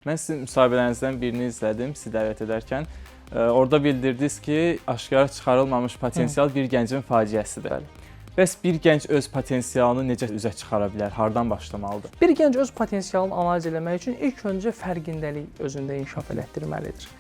Mən sizin müsahibələrinizdən birini izlədim, sizi dəvət edərkən. Orada bildirdiniz ki, aşkara çıxarılmamış potensial bir gəncin faciəsidir. Bəs bir gənc öz potensialını necə üzə çıxara bilər, hardan başlamalıdır? Bir gənc öz potensialını analiz etmək üçün ilk öncə fərqindəlik özündə inkişaf elətdirməlidir.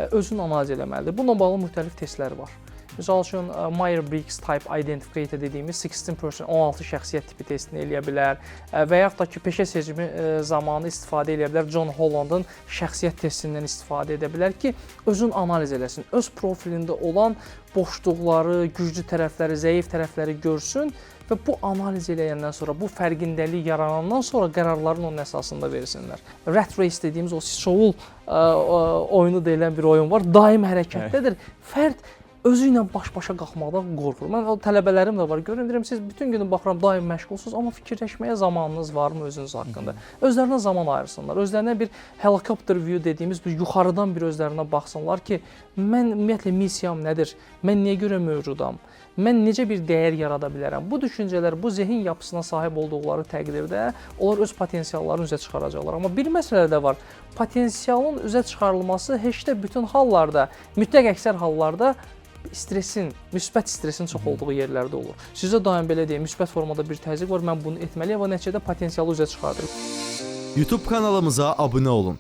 Özünü analiz etməlidir. Bununla bağlı müxtəlif testlər var. Misal üçün, Myers-Briggs Type Identificator dediyimiz 16 şəxsiyyət tipi testini eləyə bilər və yaxud da ki, peşə seçimi zamanı istifadə eləyə bilər. John Holland'ın şəxsiyyət testindən istifadə edə bilər ki, özünü analiz eləsin, öz profilində olan boşluqları, güclü tərəfləri, zəif tərəfləri görsün və bu analiz eləyəndən sonra, bu fərqindəlik yaranandan sonra qərarların onun əsasında versinlər. Rat race dediyimiz o Siçovul oyunu deyilən bir oyun var, daim hərəkətdədir. Fərd özü ilə baş-başa qalxmaqdan qorxur. Mən tələbələrim də var, görürəm, siz bütün günü baxıram, daim məşğulsunuz, amma fikirləşməyə zamanınız varmı özünüz haqqında? Özlərinə zaman ayırsınlar, özlərinə bir helicopter view dediyimiz bir yuxarıdan bir özlərinə baxsınlar ki, mən ümumiyyətlə missiyam nədir, mən niyə görə mövcudam, mən necə bir dəyər yarada bilərəm? Bu düşüncələr, bu zehin yapısına sahib olduqları təqdirdə onlar öz potensiallarını üzə çıxaracaqlar. Amma bir məsələ də var, potensialın üzə çıxarılması heç də bütün hallarda, mütləq əksər hallarda stresin, müsbət stresin çox olduğu yerlərdə olur. Sizə daim belə deyim, müsbət formada bir təzyiq var, mən bunu etməliyəm və nəticədə potensialı üzə çıxardır. YouTube kanalımıza abunə olun.